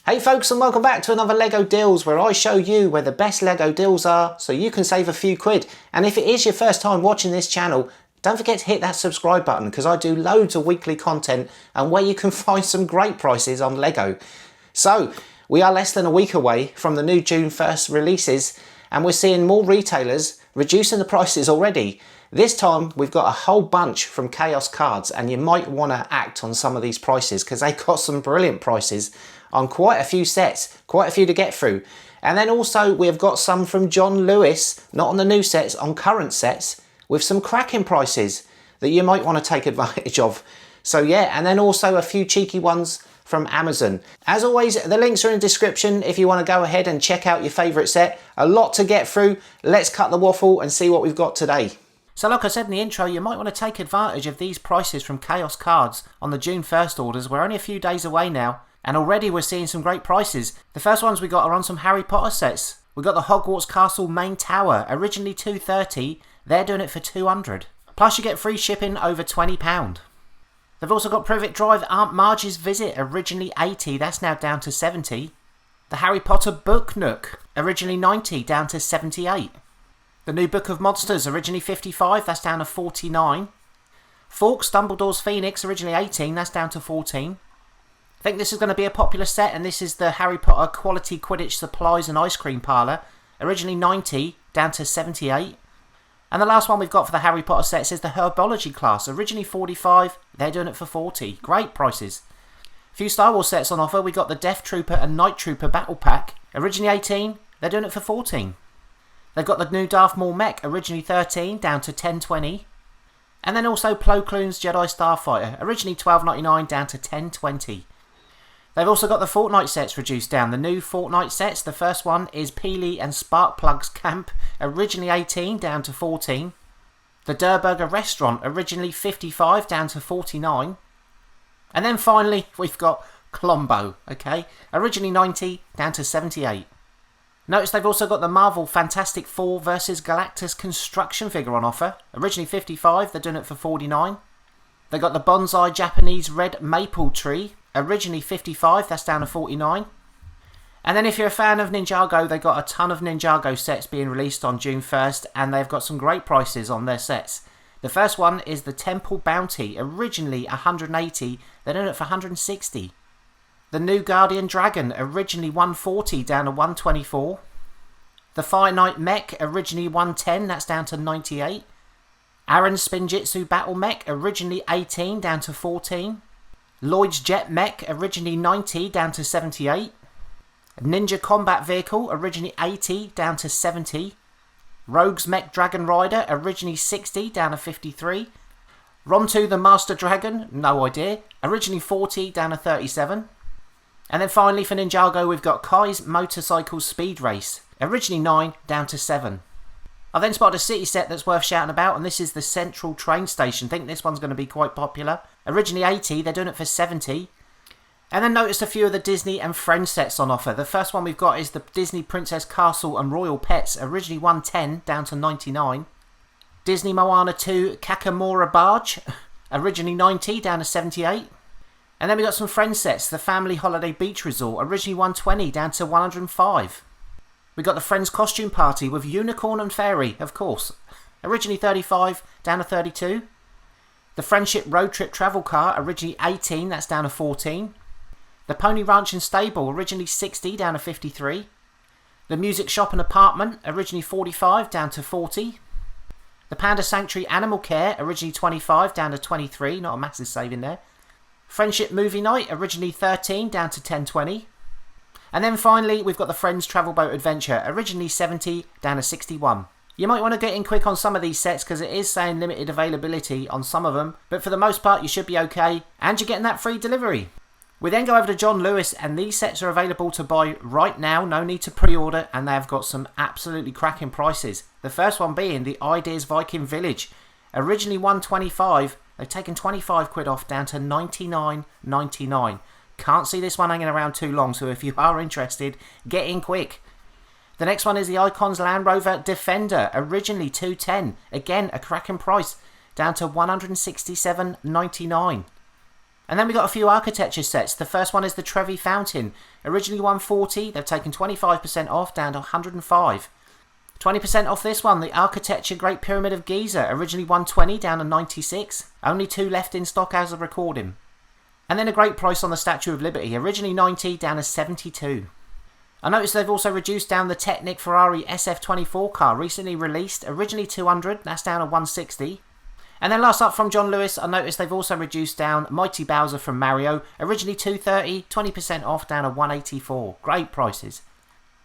Hey folks, and welcome back to another LEGO Deals, where I show you where the best LEGO deals are so you can save a few quid. And if it is your first time watching this channel, don't forget to hit that subscribe button, because I do loads of weekly content and where you can find some great prices on LEGO. So we are less than a week away from the new June 1st releases, and we're seeing more retailers reducing the prices already. This time we've got a whole bunch from Chaos Cards, and you might want to act on some of these prices because they got some brilliant prices on quite a few sets, quite a few to get through. And then also we've got some from John Lewis, not on the new sets, on current sets, with some cracking prices that you might want to take advantage of. So yeah, and then also a few cheeky ones from Amazon. As always, the links are in the description if you want to go ahead and check out your favourite set. A lot to get through. Let's cut the waffle and see what we've got today. So like I said in the intro, you might want to take advantage of these prices from Chaos Cards on the June 1st orders. We're only a few days away now, and already we're seeing some great prices. The first ones we got are on some Harry Potter sets. We got the Hogwarts Castle main tower, originally $230, they're doing it for $200. Plus you get free shipping over £20. They've also got Privet Drive Aunt Marge's Visit, originally $80, that's now down to $70. The Harry Potter Book Nook, originally $90, down to $78. The new Book of Monsters, originally $55, that's down to $49. Fawkes Dumbledore's Phoenix, originally $18, that's down to $14. I think this is going to be a popular set, and this is the Harry Potter Quality Quidditch Supplies and Ice Cream Parlour, originally $90, down to $78. And the last one we've got for the Harry Potter sets is the Herbology class, originally $45, they're doing it for $40. Great prices. A few Star Wars sets on offer. We got the Death Trooper and Night Trooper Battle Pack, originally $18, they're doing it for $14. They've got the new Darth Maul mech, originally $13, down to $10.20. And then also Plo Koon's Jedi Starfighter, originally $12.99, down to $10.20. They've also got the Fortnite sets reduced down. The new Fortnite sets, the first one is Peely and Sparkplug's Camp, originally $18, down to $14. The Durburger Restaurant, originally $55, down to $49. And then finally, we've got Colombo, okay? Originally $90, down to $78. Notice they've also got the Marvel Fantastic Four vs Galactus construction figure on offer. Originally $55, they're doing it for $49. They got the Bonsai Japanese Red Maple Tree. Originally $55, that's down to $49. And then if you're a fan of Ninjago, they've got a ton of Ninjago sets being released on June 1st, and they've got some great prices on their sets. The first one is the Temple Bounty, originally $180, they're doing it for $160. The new Guardian Dragon, originally $140, down to $124. The Fire Knight Mech, originally $110, that's down to $98. Aaron Spinjitzu Battle Mech, originally $18, down to $14. Lloyd's Jet Mech, originally $90, down to $78. Ninja Combat Vehicle, originally $80, down to $70. Rogue's Mech Dragon Rider, originally $60, down to $53. Rom2 the Master Dragon, no idea, originally $40, down to $37. And then finally for Ninjago, we've got Kai's Motorcycle Speed Race, originally $9, down to $7. I've then spotted a city set that's worth shouting about, and this is the Central Train Station. I think this one's going to be quite popular. Originally $80, they're doing it for $70. And then noticed a few of the Disney and Friends sets on offer. The first one we've got is the Disney Princess Castle and Royal Pets, originally $110, down to $99. Disney Moana 2 Kakamora Barge, originally $90, down to $78. And then we got some Friends sets, the Family Holiday Beach Resort, originally $120, down to $105. We got the Friends Costume Party with Unicorn and Fairy, of course. Originally $35, down to $32. The Friendship Road Trip Travel Car, originally $18, that's down to $14. The Pony Ranch and Stable, originally $60, down to $53. The Music Shop and Apartment, originally $45, down to $40. The Panda Sanctuary Animal Care, originally $25, down to $23, not a massive saving there. Friendship Movie Night, originally $13, down to $10.20. And then finally, we've got the Friends Travel Boat Adventure, originally $70, down to $61. You might want to get in quick on some of these sets because it is saying limited availability on some of them, but for the most part you should be okay, and you're getting that free delivery. We then go over to John Lewis, and these sets are available to buy right now, no need to pre-order, and they've got some absolutely cracking prices. The first one being the Ideas Viking Village, originally $125, they've taken 25 quid off down to $99.99. Can't see this one hanging around too long, so if you are interested, get in quick. The next one is the Icons Land Rover Defender, originally $210. Again, a cracking price, down to $167.99. And then we got a few architecture sets. The first one is the Trevor Fountain. Originally 140, they've taken 25% off, down to 105. 20% off this one, the Architecture Great Pyramid of Giza. Originally 120, down to 96. Only 2 left in stock as of recording. And then a great price on the Statue of Liberty. Originally 90, down to 72. I noticed they've also reduced down the Technic Ferrari SF24 car, recently released. Originally 200, that's down to 160. And then last up from John Lewis, I noticed they've also reduced down Mighty Bowser from Mario. Originally 230, 20% off, down to 184. Great prices.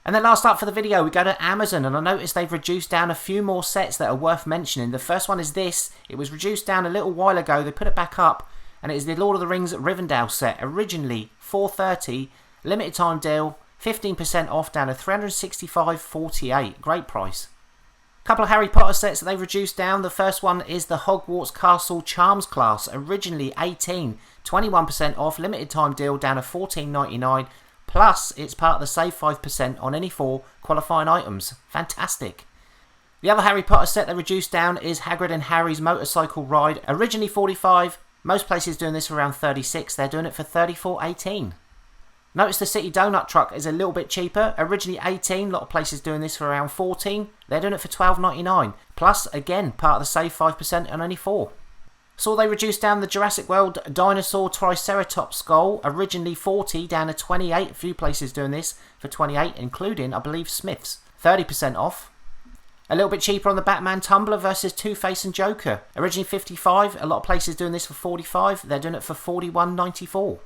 And then last up for the video, we go to Amazon, and I noticed they've reduced down a few more sets that are worth mentioning. The first one is this. It was reduced down a little while ago. They put it back up, and it is the Lord of the Rings Rivendell set. Originally 430, limited time deal, 15% off, down to 365.48. Great price. Couple of Harry Potter sets that they've reduced down. The first one is the Hogwarts Castle Charms class. Originally 18, 21% off, limited time deal, down to 14.99. Plus, it's part of the save 5% on any 4 qualifying items. Fantastic. The other Harry Potter set they reduced down is Hagrid and Harry's Motorcycle Ride. Originally 45. Most places doing this for around 36. They're doing it for 34.18. Notice the City Donut Truck is a little bit cheaper. Originally 18. A lot of places doing this for around 14. They're doing it for 12.99. Plus, again, part of the save 5% on only 4. Saw they reduced down the Jurassic World Dinosaur Triceratops skull. Originally 40, down to 28. A few places doing this for 28, including, I believe, Smith's. 30% off. A little bit cheaper on the Batman Tumbler versus Two-Face and Joker. Originally 55. A lot of places doing this for 45. They're doing it for 41.94.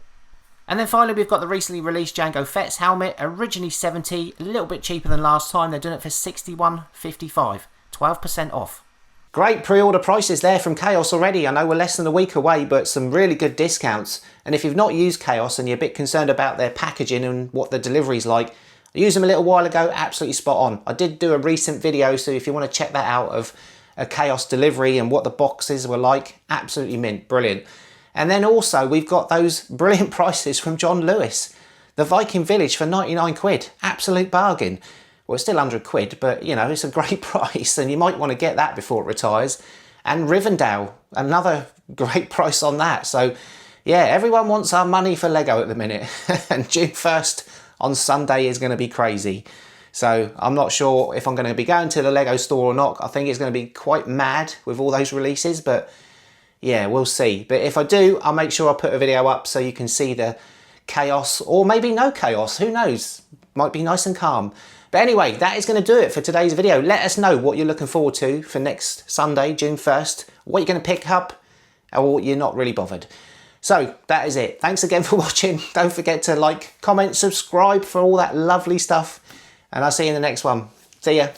And then finally, we've got the recently released Jango Fett's helmet. Originally 70. A little bit cheaper than last time. They're doing it for 61.55. 12% off. Great pre-order prices there from Chaos already. I know we're less than a week away, but some really good discounts. And if you've not used Chaos and you're a bit concerned about their packaging and what the delivery's like, I used them a little while ago, absolutely spot on. I did do a recent video, so if you want to check that out, of a Chaos delivery and what the boxes were like, absolutely mint, brilliant. And then also we've got those brilliant prices from John Lewis. The Viking Village for 99 quid, absolute bargain. Well, it's still 100 quid, but you know, it's a great price and you might want to get that before it retires. And Rivendell, another great price on that. So yeah, everyone wants our money for Lego at the minute. And June 1st on Sunday is going to be crazy. So I'm not sure if I'm going to be going to the Lego store or not. I think it's going to be quite mad with all those releases, but yeah, we'll see. But if I do, I'll make sure I put a video up so you can see the chaos, or maybe no chaos, who knows? Might be nice and calm. But anyway, that is going to do it for today's video. Let us know what you're looking forward to for next Sunday, June 1st. What you're going to pick up, or you're not really bothered. So, that is it. Thanks again for watching. Don't forget to like, comment, subscribe for all that lovely stuff. And I'll see you in the next one. See ya.